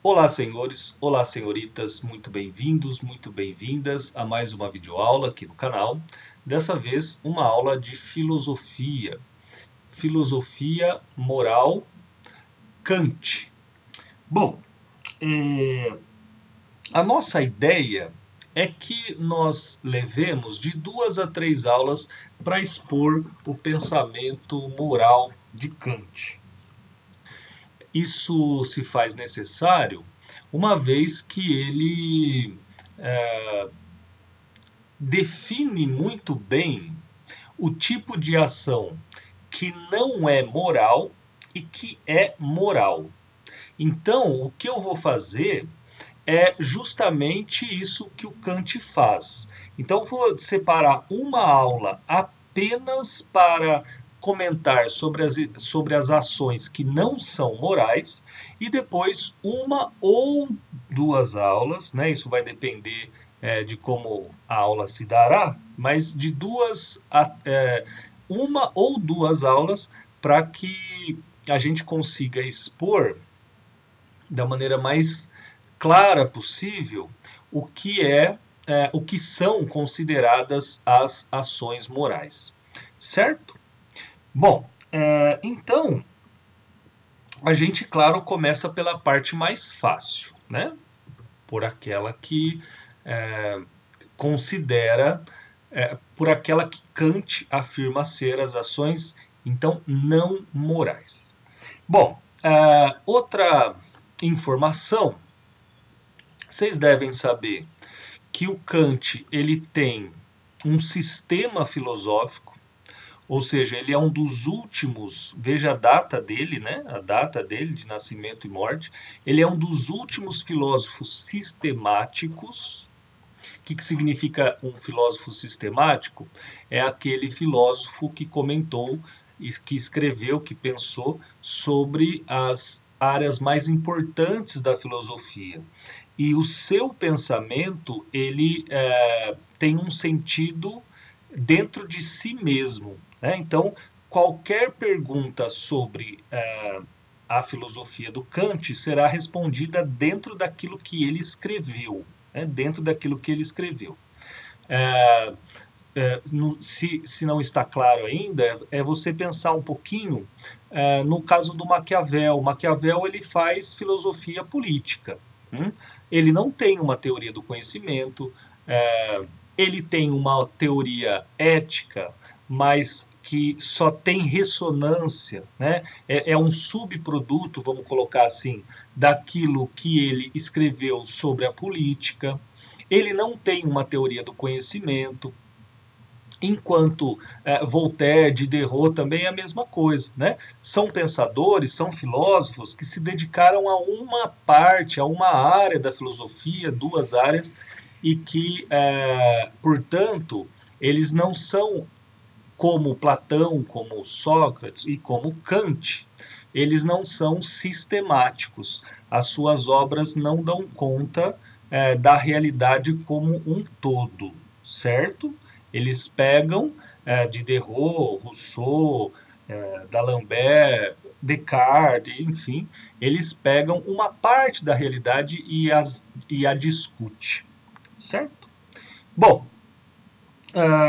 Olá, senhores, olá, senhoritas, muito bem-vindos, muito bem-vindas a mais uma videoaula aqui no canal. Dessa vez, uma aula de filosofia, filosofia moral, Kant. Bom, a nossa ideia é que nós levemos de 2 a 3 aulas para expor o pensamento moral de Kant. Isso se faz necessário uma vez que ele define muito bem o tipo de ação que não é moral e que é moral. Então, o que eu vou fazer é justamente isso que o Kant faz. Então, vou separar uma aula apenas para comentar sobre as ações que não são morais e depois uma ou duas aulas, né? Isso vai depender de como a aula se dará, mas de uma ou duas aulas para que a gente consiga expor da maneira mais clara possível o que são consideradas as ações morais, certo? Bom, então a gente, claro, começa pela parte mais fácil, né? Por aquela que por aquela que Kant afirma ser as ações, então, não morais. Bom, outra informação, vocês devem saber que o Kant ele tem um sistema filosófico, ou seja, ele é um dos últimos, veja a data dele, né? A data dele de nascimento e morte, ele é um dos últimos filósofos sistemáticos. O que significa um filósofo sistemático? É aquele filósofo que comentou, que escreveu, que pensou sobre as áreas mais importantes da filosofia. E o seu pensamento, ele tem um sentido dentro de si mesmo, né? Então, qualquer pergunta sobre a filosofia do Kant será respondida dentro daquilo que ele escreveu. Dentro daquilo que ele escreveu. Se não está claro ainda, é você pensar um pouquinho no caso do Maquiavel. Maquiavel ele faz filosofia política. Ele não tem uma teoria do conhecimento, ele tem uma teoria ética, mas que só tem ressonância, né? É um subproduto, vamos colocar assim, daquilo que ele escreveu sobre a política. Ele não tem uma teoria do conhecimento, enquanto Voltaire, Diderot também é a mesma coisa, né? São pensadores, são filósofos que se dedicaram a uma parte, a uma área da filosofia, duas áreas, e que, portanto, eles não são como Platão, como Sócrates e como Kant, eles não são sistemáticos. As suas obras não dão conta da realidade como um todo, certo? Eles pegam Diderot, Rousseau, D'Alembert, Descartes, enfim, eles pegam uma parte da realidade e a discute, certo? Bom,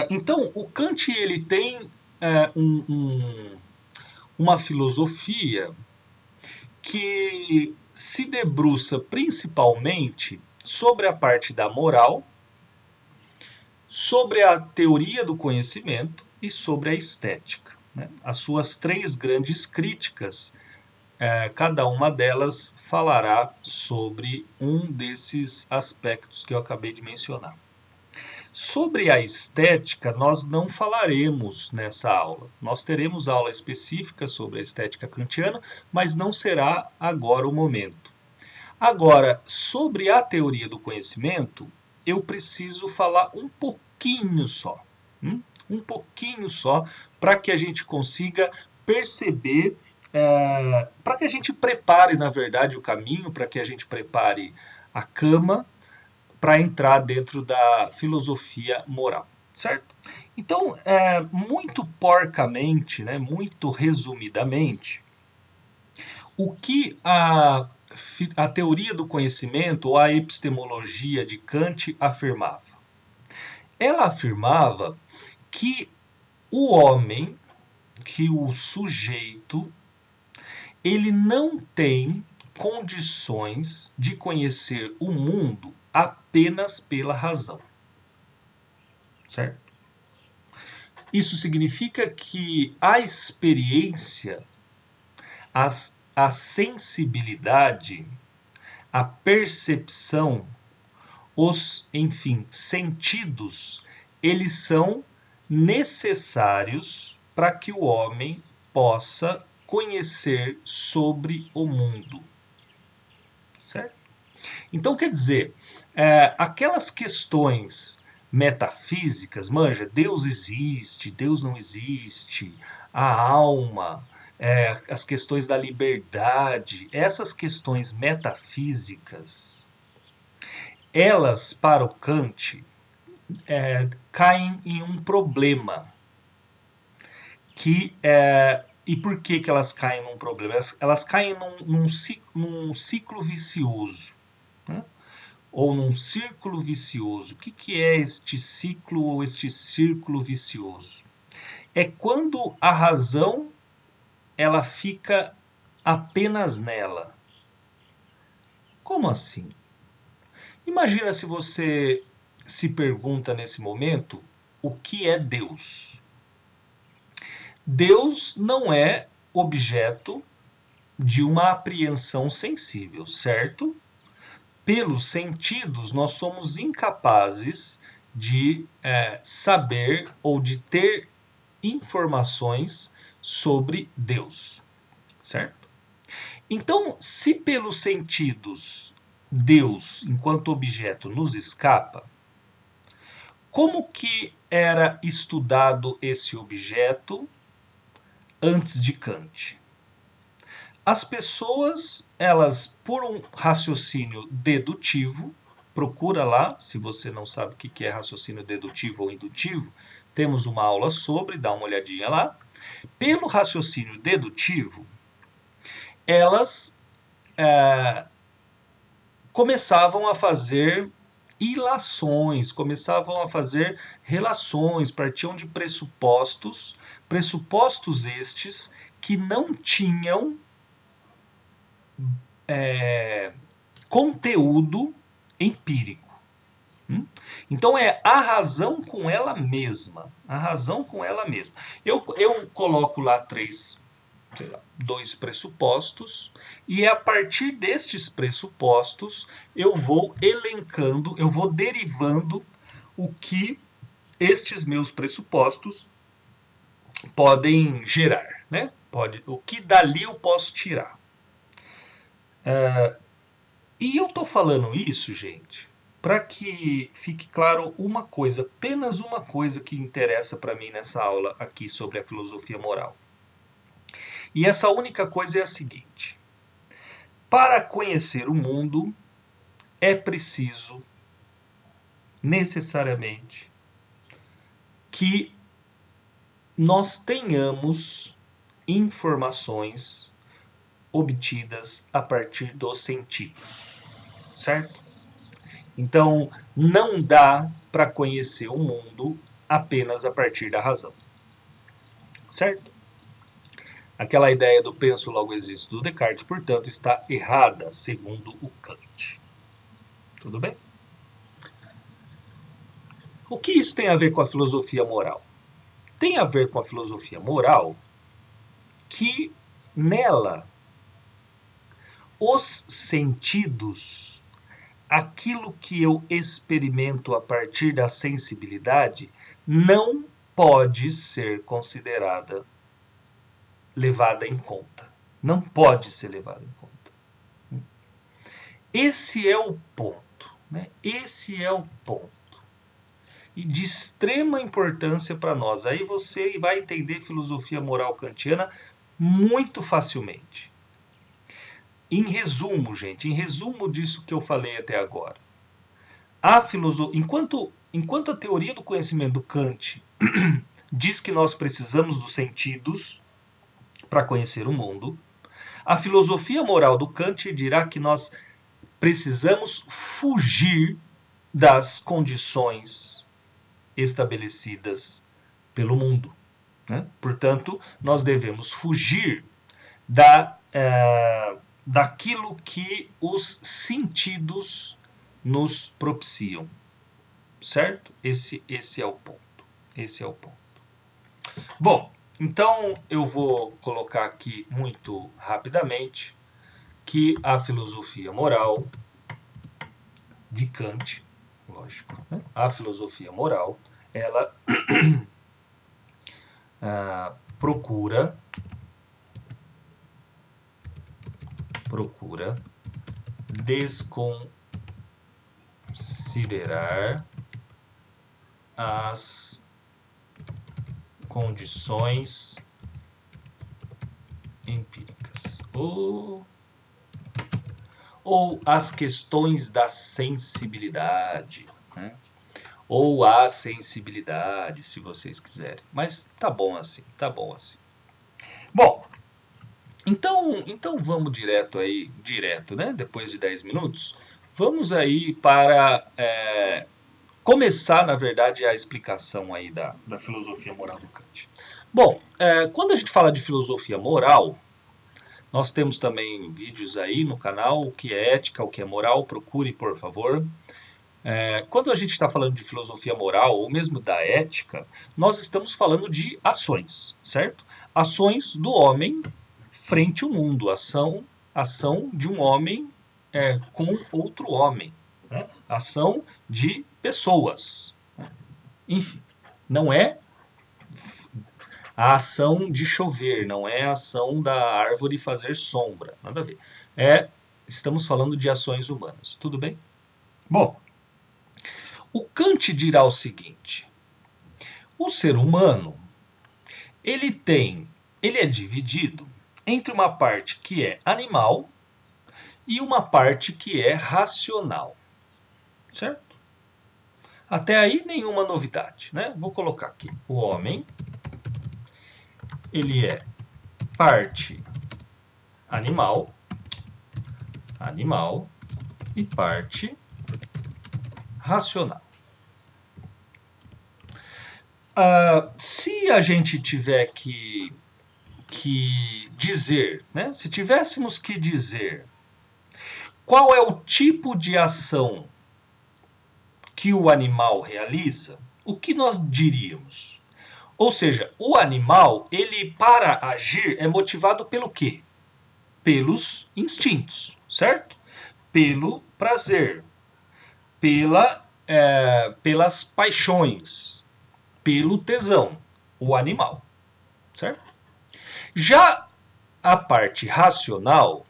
então, o Kant ele tem uma filosofia que se debruça principalmente sobre a parte da moral, sobre a teoria do conhecimento e sobre a estética, né? As suas três grandes críticas, cada uma delas falará sobre um desses aspectos que eu acabei de mencionar. Sobre a estética, nós não falaremos nessa aula. Nós teremos aula específica sobre a estética kantiana, mas não será agora o momento. Agora, sobre a teoria do conhecimento, eu preciso falar um pouquinho só. Um pouquinho só, para que a gente consiga perceber, para que a gente prepare, na verdade, o caminho, para que a gente prepare a cama, para entrar dentro da filosofia moral, certo? Então, muito porcamente, né, muito resumidamente, o que a a teoria do conhecimento ou a epistemologia de Kant afirmava? Ela afirmava que o homem, que o sujeito, ele não tem condições de conhecer o mundo apenas pela razão. Certo? Isso significa que a experiência, a sensibilidade, a percepção, enfim, sentidos, eles são necessários para que o homem possa conhecer sobre o mundo. Certo? Então, quer dizer, aquelas questões metafísicas, manja, Deus existe, Deus não existe, a alma, as questões da liberdade, essas questões metafísicas, elas, para o Kant, caem em um problema. E por que elas caem num problema? Elas caem num ciclo vicioso, né? Ou num círculo vicioso. O que é este ciclo ou este círculo vicioso? É quando a razão ela fica apenas nela. Como assim? Imagina se você se pergunta nesse momento o que é Deus. Deus não é objeto de uma apreensão sensível, certo? Pelos sentidos, nós somos incapazes de saber ou de ter informações sobre Deus, certo? Então, se pelos sentidos Deus, enquanto objeto, nos escapa, como que era estudado esse objeto antes de Kant? As pessoas, elas, por um raciocínio dedutivo, procura lá, se você não sabe o que é raciocínio dedutivo ou indutivo, temos uma aula sobre, dá uma olhadinha lá. Pelo raciocínio dedutivo, elas começavam a fazer ilações, começavam a fazer relações, partiam de pressupostos estes que não tinham conteúdo empírico. Então é a razão com ela mesma. A razão com ela mesma. Eu coloco lá dois pressupostos, e a partir destes pressupostos eu vou elencando, eu vou derivando o que estes meus pressupostos podem gerar, né? O que dali eu posso tirar. E eu estou falando isso, gente, para que fique claro uma coisa, apenas uma coisa que interessa para mim nessa aula aqui sobre a filosofia moral. E essa única coisa é a seguinte: para conhecer o mundo, é preciso, necessariamente, que nós tenhamos informações obtidas a partir dos sentidos, certo? Então, não dá para conhecer o mundo apenas a partir da razão, certo? Aquela ideia do penso logo existo do Descartes, portanto, está errada, segundo o Kant. Tudo bem? O que isso tem a ver com a filosofia moral? Tem a ver com a filosofia moral que nela os sentidos, aquilo que eu experimento a partir da sensibilidade, não pode ser levada em conta. Não pode ser levada em conta. Esse é o ponto, né? Esse é o ponto. E de extrema importância para nós. Aí você vai entender filosofia moral kantiana muito facilmente. Em resumo, gente, em resumo disso que eu falei até agora, enquanto a teoria do conhecimento do Kant diz que nós precisamos dos sentidos para conhecer o mundo, A filosofia moral do Kant dirá que nós precisamos fugir das condições estabelecidas pelo mundo, né? Portanto, nós devemos fugir daquilo que os sentidos nos propiciam, certo? Esse é o ponto. Esse é o ponto. Bom, então eu vou colocar aqui muito rapidamente que a filosofia moral de Kant, lógico, né? A filosofia moral, ela procura desconsiderar as condições empíricas ou as questões da sensibilidade, né? Ou a sensibilidade, se vocês quiserem. Mas tá bom assim, tá bom assim. Bom, então vamos direto, né? Depois de 10 minutos, vamos aí para começar, na verdade, a explicação aí da filosofia moral do Kant. Bom, quando a gente fala de filosofia moral, nós temos também vídeos aí no canal, o que é ética, o que é moral, procure, por favor. Quando a gente está falando de filosofia moral, ou mesmo da ética, nós estamos falando de ações, certo? Ações do homem frente ao mundo, ação de um homem com outro homem, né? Ação de pessoas. Enfim, não é a ação de chover, não é a ação da árvore fazer sombra, nada a ver. Estamos falando de ações humanas, tudo bem? Bom, o Kant dirá o seguinte: o ser humano, ele é dividido entre uma parte que é animal e uma parte que é racional, certo? Até aí nenhuma novidade, né? Vou colocar aqui, o homem, ele é parte animal e parte racional. Se a gente tiver que dizer, né? Se tivéssemos que dizer qual é o tipo de ação que o animal realiza, o que nós diríamos? Ou seja, o animal, ele para agir é motivado pelo quê? Pelos instintos, certo? Pelo prazer, pelas paixões, pelo tesão, o animal, certo? Já a parte racional,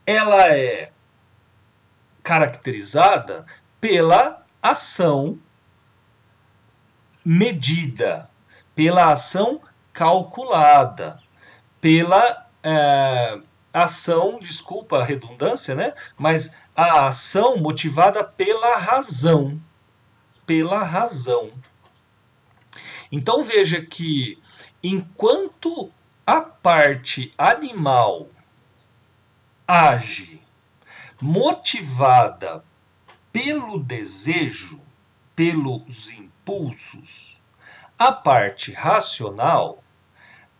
ela é caracterizada pela ação medida, pela ação calculada, pela ação, desculpa a redundância, né? Mas a ação motivada pela razão. Pela razão. Então veja que enquanto a parte animal age motivada pelo desejo, pelos impulsos, a parte racional,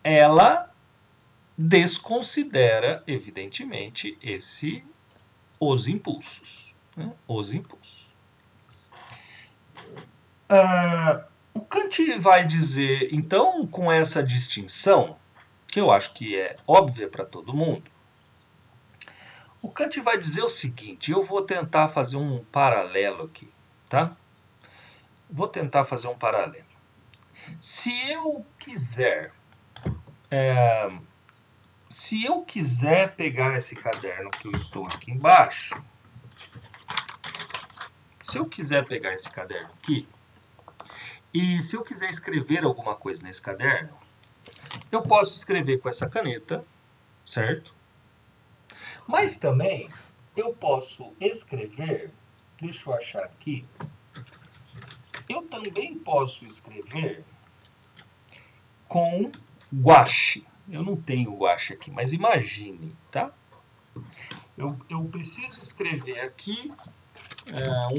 ela desconsidera, evidentemente, os impulsos. Né? Os impulsos. O Kant vai dizer, então, com essa distinção, que eu acho que é óbvia para todo mundo, o Kant vai dizer o seguinte, eu vou tentar fazer um paralelo aqui, tá? Vou tentar fazer um paralelo. Se eu quiser pegar esse caderno que eu estou aqui embaixo, se eu quiser pegar esse caderno aqui, e se eu quiser escrever alguma coisa nesse caderno, eu posso escrever com essa caneta, certo? Mas também eu posso escrever, deixa eu achar aqui, eu também posso escrever com guache. Eu não tenho guache aqui, mas imagine, tá? Eu preciso escrever aqui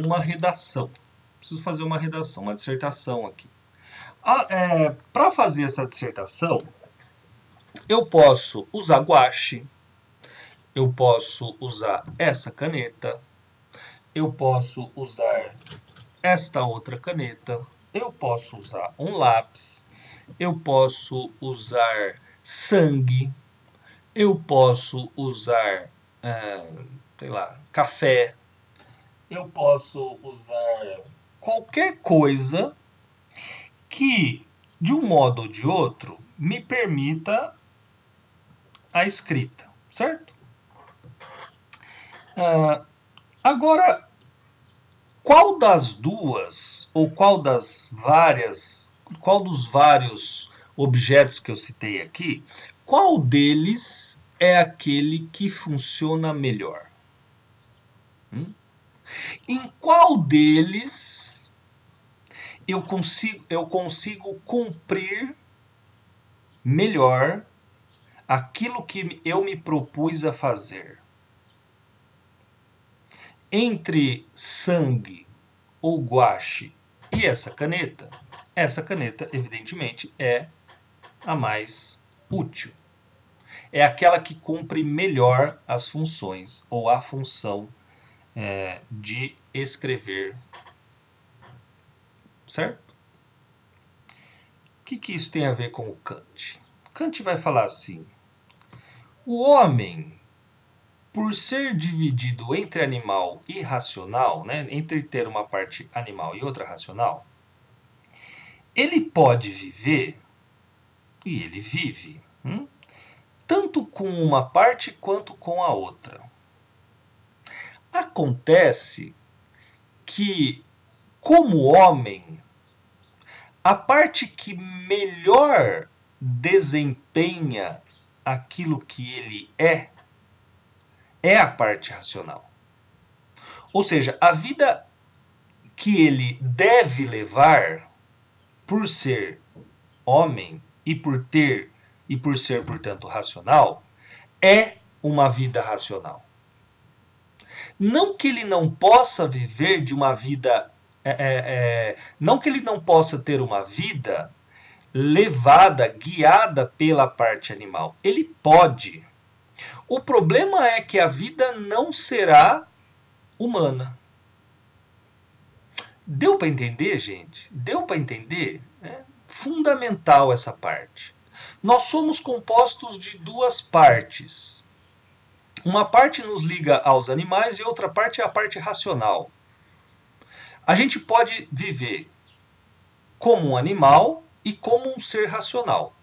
uma redação. Preciso fazer uma redação, uma dissertação aqui. Para fazer essa dissertação, eu posso usar guache, eu posso usar essa caneta, eu posso usar esta outra caneta, eu posso usar um lápis, eu posso usar sangue, eu posso usar, sei lá, café, eu posso usar qualquer coisa que, de um modo ou de outro, me permita a escrita, certo? Agora, qual das duas, ou qual dos vários objetos que eu citei aqui, qual deles é aquele que funciona melhor? Em qual deles eu consigo cumprir melhor aquilo que eu me propus a fazer? Entre sangue ou guache e essa caneta, evidentemente, é a mais útil. É aquela que cumpre melhor as funções, ou a função de escrever. Certo? O que isso tem a ver com o Kant? Kant vai falar assim: o homem, por ser dividido entre animal e racional, né, entre ter uma parte animal e outra racional, ele pode viver, e ele vive, tanto com uma parte quanto com a outra. Acontece que, como homem, a parte que melhor desempenha aquilo que ele é a parte racional. Ou seja, a vida que ele deve levar, por ser homem e por ser, portanto, racional, é uma vida racional. Não que ele não possa viver de uma vida... não que ele não possa ter uma vida levada, guiada pela parte animal. Ele pode. O problema é que a vida não será humana. Deu para entender, gente? Deu para entender? É fundamental essa parte. Nós somos compostos de duas partes. Uma parte nos liga aos animais e outra parte é a parte racional. A gente pode viver como um animal e como um ser racional.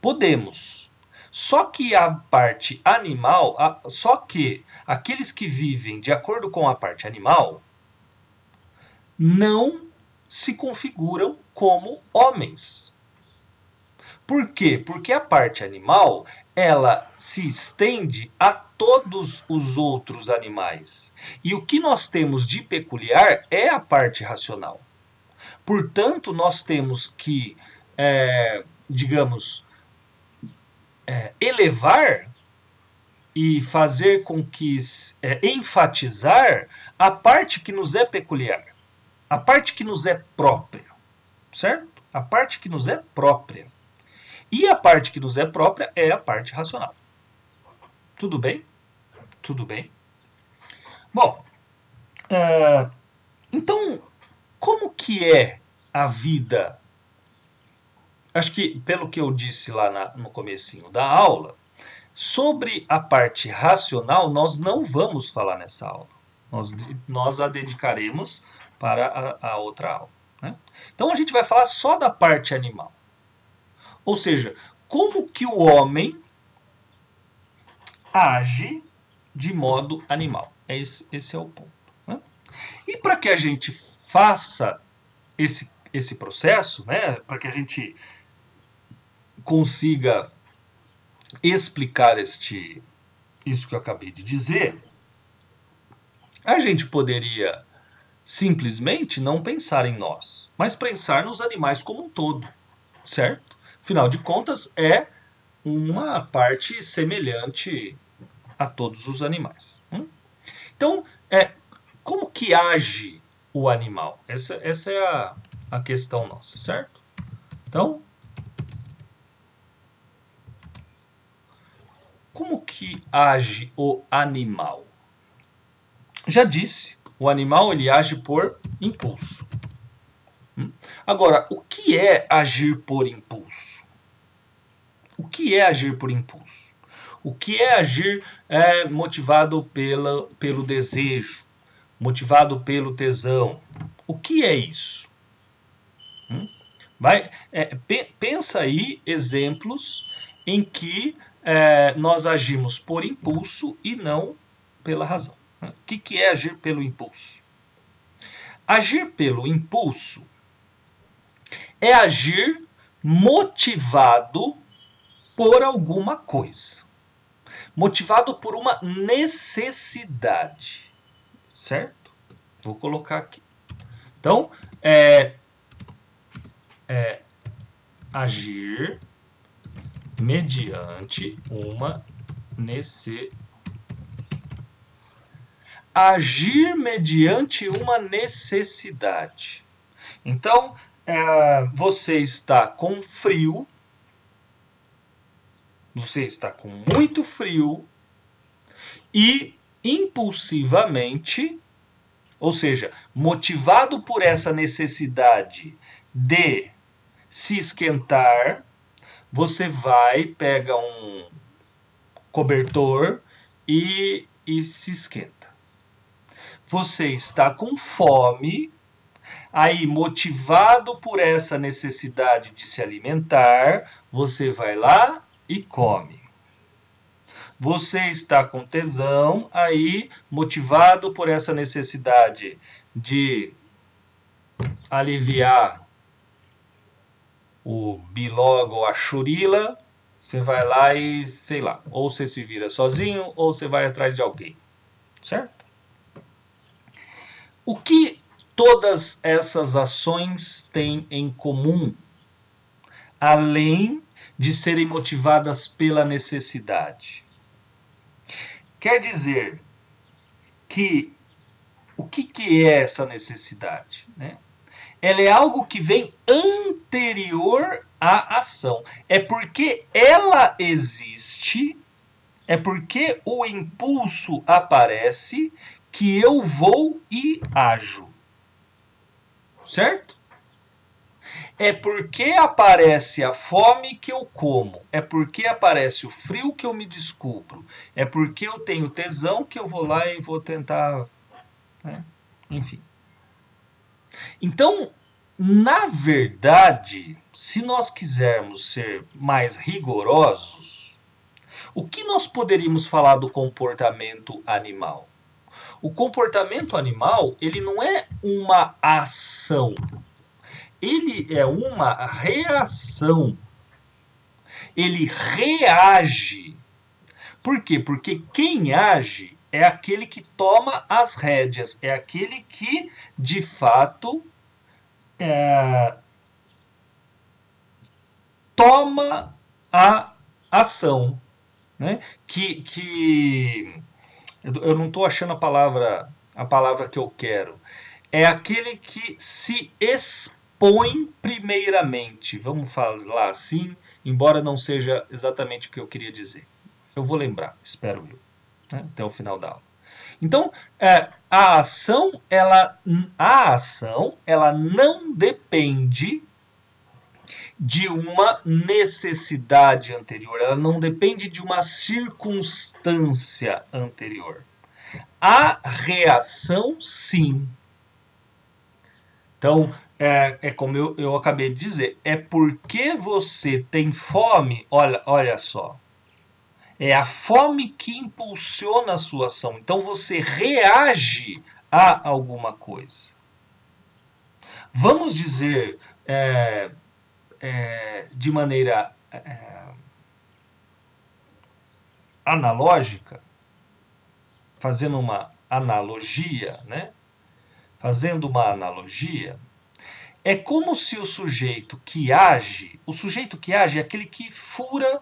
Podemos. Só que a parte animal, só que aqueles que vivem de acordo com a parte animal não se configuram como homens. Por quê? Porque a parte animal, ela se estende a todos os outros animais. E o que nós temos de peculiar é a parte racional. Portanto, nós temos que, digamos, elevar e fazer com que, enfatizar a parte que nos é peculiar, a parte que nos é própria, certo? A parte que nos é própria. E a parte que nos é própria é a parte racional. Tudo bem? Tudo bem. Bom, então, como que é a vida? Acho que, pelo que eu disse lá no comecinho da aula, sobre a parte racional, nós não vamos falar nessa aula. Nós a dedicaremos para a outra aula. Né? Então, a gente vai falar só da parte animal. Ou seja, como que o homem age de modo animal. Esse é o ponto. Né? E para que a gente faça esse processo, né, para que a gente consiga explicar isso que eu acabei de dizer, a gente poderia simplesmente não pensar em nós, mas pensar nos animais como um todo, certo? Afinal de contas, é uma parte semelhante a todos os animais. Então, como que age o animal? Essa é a questão nossa, certo? Então, como que age o animal? Já disse, o animal ele age por impulso. Agora, o que é agir por impulso? O que é agir por impulso? O que é agir motivado pelo desejo, motivado pelo tesão? O que é isso? Pensa aí exemplos em que nós agimos por impulso e não pela razão. O que é agir pelo impulso? Agir pelo impulso é agir motivado por alguma coisa. Motivado por uma necessidade. Certo? Vou colocar aqui. Então, agir mediante uma necessidade. Agir mediante uma necessidade. Então, você está com frio, você está com muito frio e impulsivamente, ou seja, motivado por essa necessidade de se esquentar, você vai, pega um cobertor e se esquenta. Você está com fome, aí motivado por essa necessidade de se alimentar, você vai lá e come. Você está com tesão, aí motivado por essa necessidade de aliviar o bilog ou a churila, você vai lá e, sei lá, ou você se vira sozinho ou você vai atrás de alguém. Certo? O que todas essas ações têm em comum, além de serem motivadas pela necessidade? Quer dizer que o que é essa necessidade? Né? Ela é algo que vem anterior à ação. É porque ela existe, é porque o impulso aparece que eu vou e ajo. Certo? É porque aparece a fome que eu como. É porque aparece o frio que eu me descubro. É porque eu tenho tesão que eu vou lá e vou tentar... Né? Enfim. Então, na verdade, se nós quisermos ser mais rigorosos, o que nós poderíamos falar do comportamento animal? O comportamento animal, ele não é uma ação. Ele é uma reação. Ele reage. Por quê? Porque quem age é aquele que toma as rédeas. É aquele que, de fato, toma a ação. Né? Eu não estou achando a palavra que eu quero. É aquele que se expõe primeiramente. Vamos falar assim, embora não seja exatamente o que eu queria dizer. Eu vou lembrar, espero eu, né, até o final da aula. Então, a ação ela não depende de uma necessidade anterior, ela não depende de uma circunstância anterior. A reação, sim. Então, como eu acabei de dizer, é porque você tem fome, olha só, é a fome que impulsiona a sua ação. Então, você reage a alguma coisa. Vamos dizer, de maneira analógica, fazendo uma analogia, né? Fazendo uma analogia, é como se o sujeito que age é aquele que fura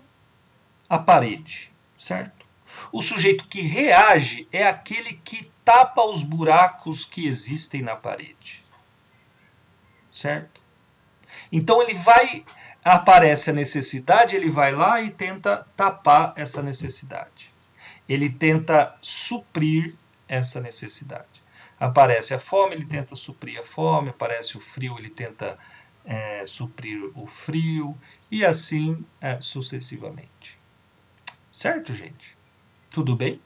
a parede, certo? O sujeito que reage é aquele que tapa os buracos que existem na parede, certo? Então ele vai, aparece a necessidade, ele vai lá e tenta tapar essa necessidade. Ele tenta suprir essa necessidade. Aparece a fome, ele tenta suprir a fome. Aparece o frio, ele tenta suprir o frio. E assim sucessivamente. Certo, gente? Tudo bem?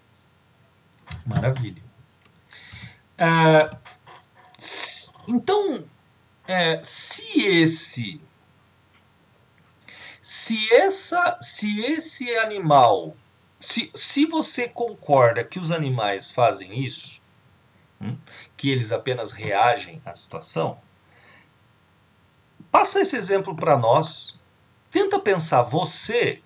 Maravilha. Então, se esse animal, se você concorda que os animais fazem isso, que eles apenas reagem à situação, passa esse exemplo para nós. Tenta pensar você,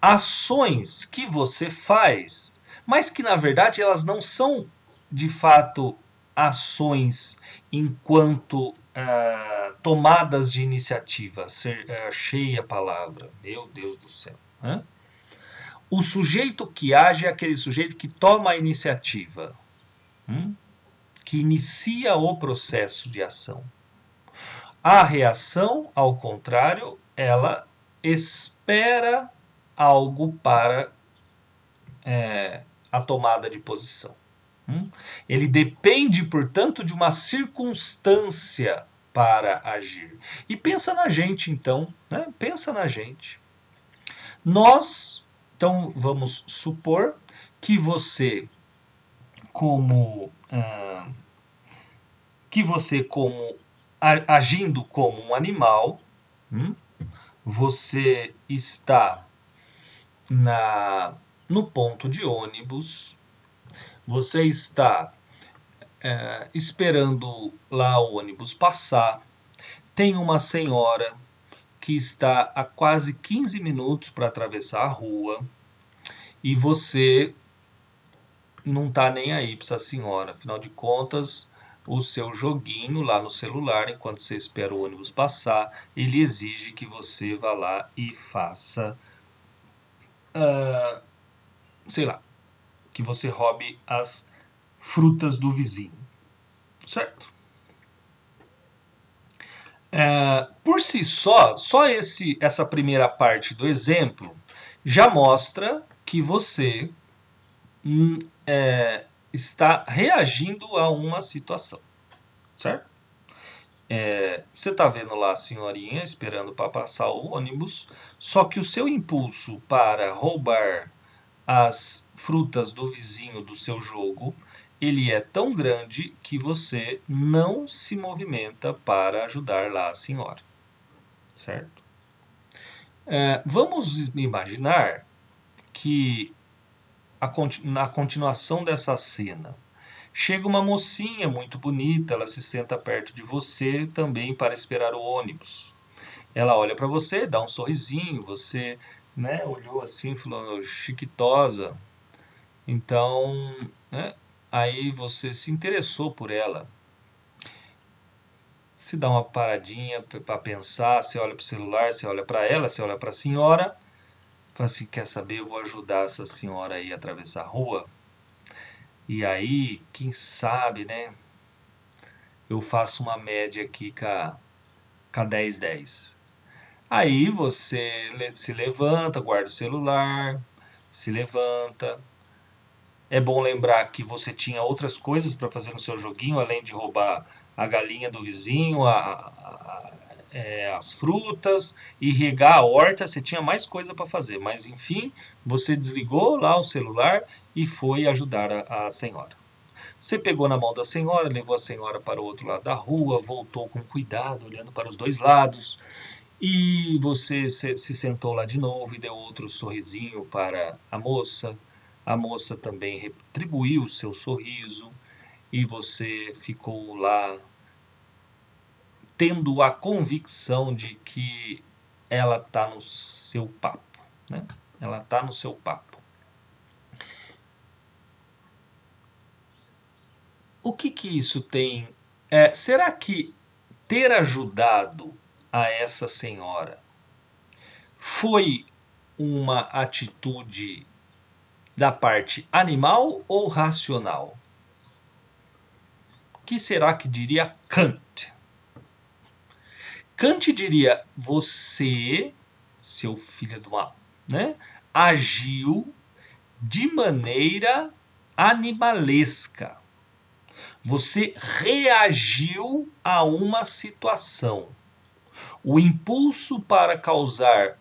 ações que você faz, mas que na verdade elas não são de fato ações enquanto tomadas de iniciativa. Achei a palavra, meu Deus do céu. O sujeito que age é aquele sujeito que toma a iniciativa, que inicia o processo de ação. A reação, ao contrário, ela espera algo para a tomada de posição. Ele depende, portanto, de uma circunstância para agir. E pensa na gente, então. Pensa na gente. Nós, então, vamos supor que você, como agindo como um animal, você está no ponto de ônibus, você está esperando lá o ônibus passar, tem uma senhora que está a quase 15 minutos para atravessar a rua e você não está nem aí para essa senhora. Afinal de contas, o seu joguinho lá no celular, enquanto você espera o ônibus passar, ele exige que você vá lá e faça, sei lá, que você roube as frutas do vizinho, certo? Por si só essa primeira parte do exemplo já mostra que você está reagindo a uma situação, certo? Você está vendo lá a senhorinha esperando para passar o ônibus, só que o seu impulso para roubar as frutas do vizinho do seu jogo, ele é tão grande que você não se movimenta para ajudar lá a senhora, certo? Vamos imaginar que na continuação dessa cena chega uma mocinha muito bonita, ela se senta perto de você também para esperar o ônibus. Ela olha para você, dá um sorrisinho, você olhou assim, falou, chiquitosa. Então, aí você se interessou por ela. Se dá uma paradinha para pensar, você olha para o celular, você olha para ela, você olha para a senhora, fala assim, quer saber, eu vou ajudar essa senhora aí a atravessar a rua. E aí, quem sabe, eu faço uma média aqui com a 10-10. Aí você se levanta, guarda o celular, se levanta. É bom lembrar que você tinha outras coisas para fazer no seu joguinho, além de roubar a galinha do vizinho, as frutas e regar a horta. Você tinha mais coisa para fazer, mas enfim, você desligou lá o celular e foi ajudar a senhora. Você pegou na mão da senhora, levou a senhora para o outro lado da rua, voltou com cuidado, olhando para os dois lados, e você se sentou lá de novo e deu outro sorrisinho para a moça. A moça também retribuiu o seu sorriso e você ficou lá tendo a convicção de que ela está no seu papo. Ela está no seu papo. O que isso tem? Será que ter ajudado a essa senhora Foi uma atitude da parte animal ou racional? O que será que diria Kant? Kant diria, você, seu filho do mal, né, agiu de maneira animalesca. Você reagiu a uma situação. O impulso para causar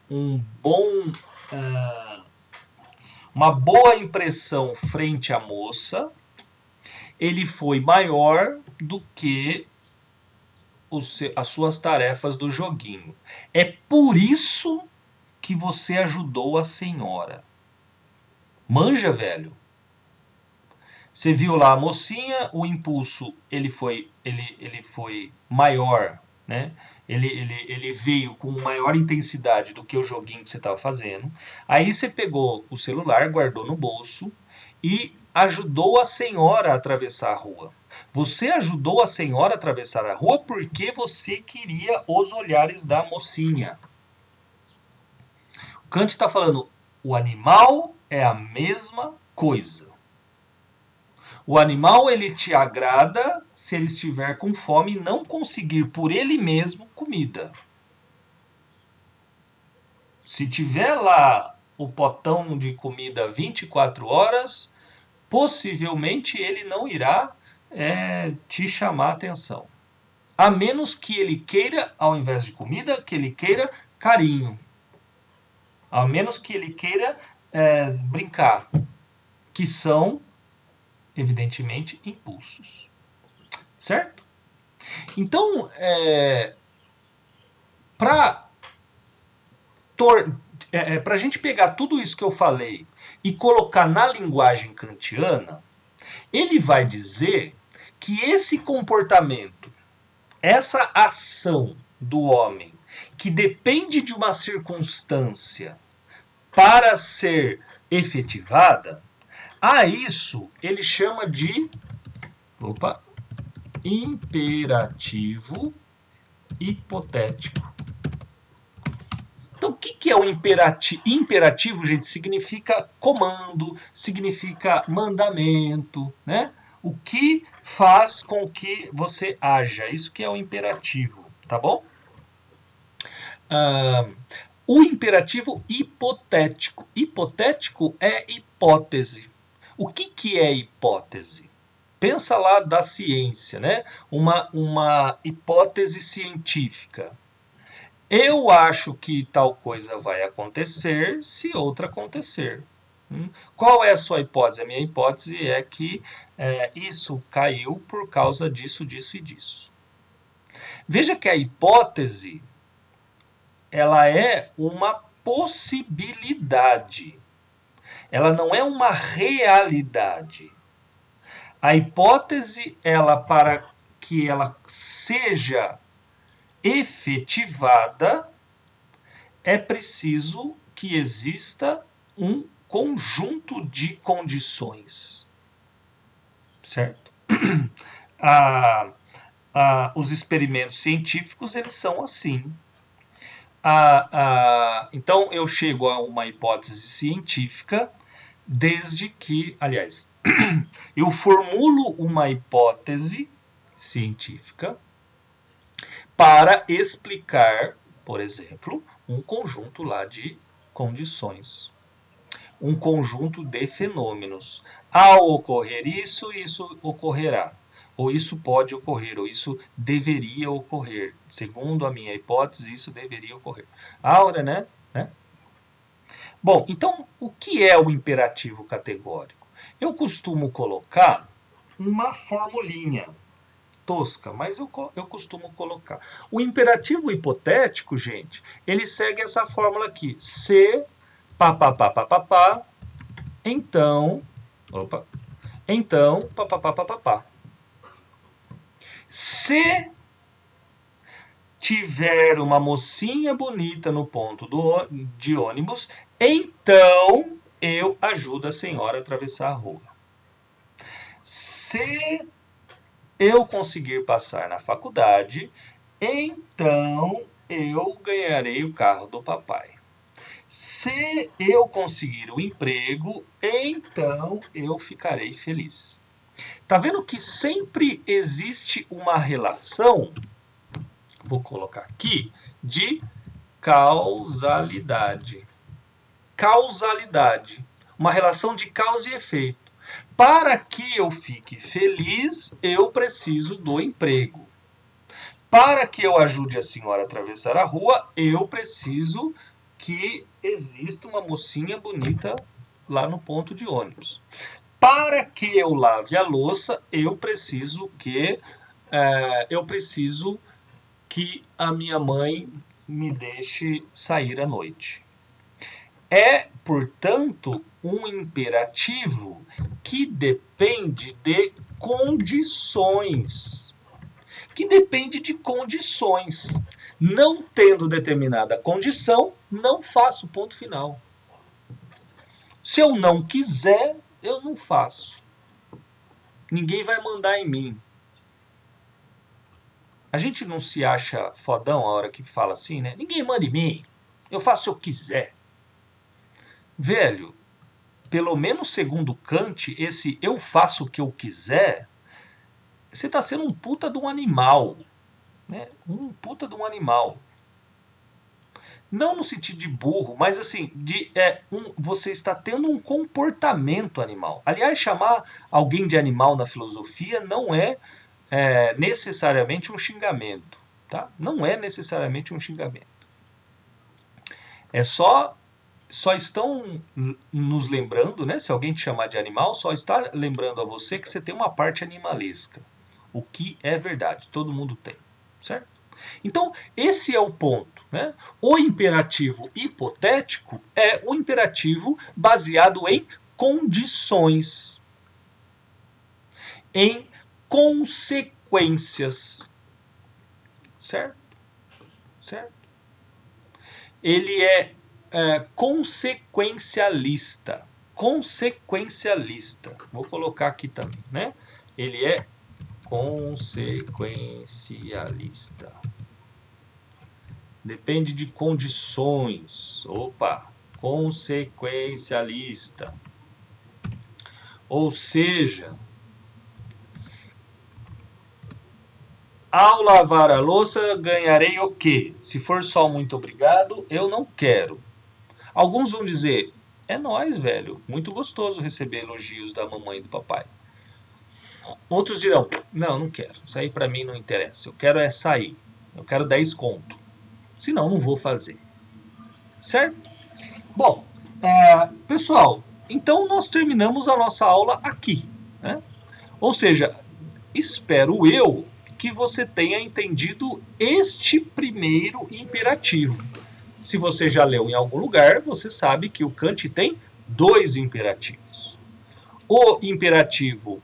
uma boa impressão frente à moça, ele foi maior do que as suas tarefas do joguinho. É por isso que você ajudou a senhora. Manja, velho. Você viu lá a mocinha, o impulso ele foi maior, né? Ele veio com maior intensidade do que o joguinho que você estava fazendo. Aí você pegou o celular, guardou no bolso e ajudou a senhora a atravessar a rua. Você ajudou a senhora a atravessar a rua porque você queria os olhares da mocinha. O Kant está falando, o animal é a mesma coisa. O animal ele te agrada se ele estiver com fome e não conseguir por ele mesmo comida. Se tiver lá o potão de comida 24 horas, possivelmente ele não irá te chamar a atenção. A menos que ele queira, ao invés de comida, que ele queira carinho. A menos que ele queira brincar. Que são, evidentemente, impulsos. Certo? Então, para a gente pegar tudo isso que eu falei e colocar na linguagem kantiana, ele vai dizer que esse comportamento, essa ação do homem, que depende de uma circunstância para ser efetivada, a isso ele chama de imperativo hipotético. Então, o que é o imperativo? Imperativo, gente, significa comando, significa mandamento, né? O que faz com que você haja. Isso que é o imperativo, tá bom? O imperativo hipotético. Hipotético é hipótese. O que é hipótese? Pensa lá da ciência, né? Uma hipótese científica. Eu acho que tal coisa vai acontecer se outra acontecer. Qual é a sua hipótese? A minha hipótese é que isso caiu por causa disso, disso e disso. Veja que a hipótese ela é uma possibilidade. Ela não é uma realidade. A hipótese, para que ela seja efetivada, é preciso que exista um conjunto de condições. Certo? Os experimentos científicos, eles são assim. Então, eu chego a uma hipótese científica desde que, aliás, eu formulo uma hipótese científica para explicar, por exemplo, um conjunto lá de condições, um conjunto de fenômenos. Ao ocorrer isso, isso ocorrerá. Ou isso pode ocorrer, ou isso deveria ocorrer. Segundo a minha hipótese, isso deveria ocorrer. Aura, né? Bom, então, o que é o imperativo categórico? Eu costumo colocar uma formulinha tosca, mas eu costumo colocar. O imperativo hipotético, gente, ele segue essa fórmula aqui. Se, então, Se tiver uma mocinha bonita no ponto de ônibus, então eu ajudo a senhora a atravessar a rua. Se eu conseguir passar na faculdade, então eu ganharei o carro do papai. Se eu conseguir o emprego, então eu ficarei feliz. Tá vendo que sempre existe uma relação, vou colocar aqui, de causalidade. Causalidade. Uma relação de causa e efeito. Para que eu fique feliz, eu preciso do emprego. Para que eu ajude a senhora a atravessar a rua, eu preciso que exista uma mocinha bonita lá no ponto de ônibus. Para que eu lave a louça, eu preciso que a minha mãe me deixe sair à noite. É, portanto, um imperativo que depende de condições. Não tendo determinada condição, não faço, ponto final. Se eu não quiser, eu não faço. Ninguém vai mandar em mim. A gente não se acha fodão a hora que fala assim, né? Ninguém manda em mim. Eu faço o que eu quiser. Velho, pelo menos segundo Kant, esse eu faço o que eu quiser, você está sendo um puta de um animal. Né? Um puta de um animal. Não no sentido de burro, mas assim, você está tendo um comportamento animal. Aliás, chamar alguém de animal na filosofia não é necessariamente um xingamento. Tá? Não é necessariamente um xingamento. Só estão nos lembrando, né? Se alguém te chamar de animal, só está lembrando a você que você tem uma parte animalesca. O que é verdade, todo mundo tem. Certo? Então, esse é o ponto. Né? O imperativo hipotético é o imperativo baseado em condições, em consequências. Certo? Certo? Ele é consequencialista. Consequencialista. Vou colocar aqui também. Né? Ele é consequencialista. Depende de condições. Opa, consequencialista. Ou seja, ao lavar a louça ganharei o quê? Se for só muito obrigado, eu não quero. Alguns vão dizer, é nóis, velho. Muito gostoso receber elogios da mamãe e do papai. Outros dirão, não quero. Isso aí pra mim não interessa. Eu quero é sair. Eu quero 10 conto. Senão, não vou fazer. Certo? Bom, pessoal, então nós terminamos a nossa aula aqui. Né? Ou seja, espero eu que você tenha entendido este primeiro imperativo. Se você já leu em algum lugar, você sabe que o Kant tem 2 imperativos. O imperativo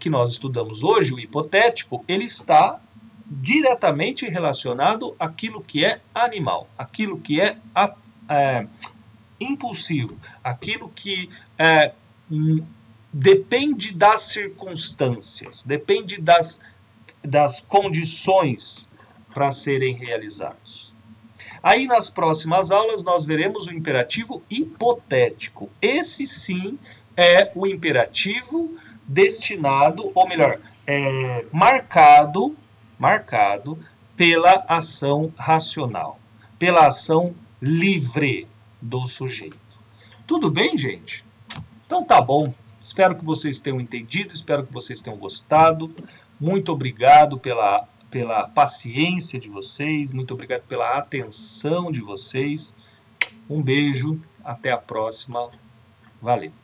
que nós estudamos hoje, o hipotético, ele está diretamente relacionado àquilo que é animal, àquilo que é impulsivo, aquilo que depende das circunstâncias, depende das condições para serem realizados. Aí nas próximas aulas nós veremos o imperativo hipotético. Esse sim é o imperativo destinado, ou melhor, marcado pela ação racional, pela ação livre do sujeito. Tudo bem, gente? Então tá bom. Espero que vocês tenham entendido, espero que vocês tenham gostado. Muito obrigado pela paciência de vocês, muito obrigado pela atenção de vocês. Um beijo, até a próxima. Valeu!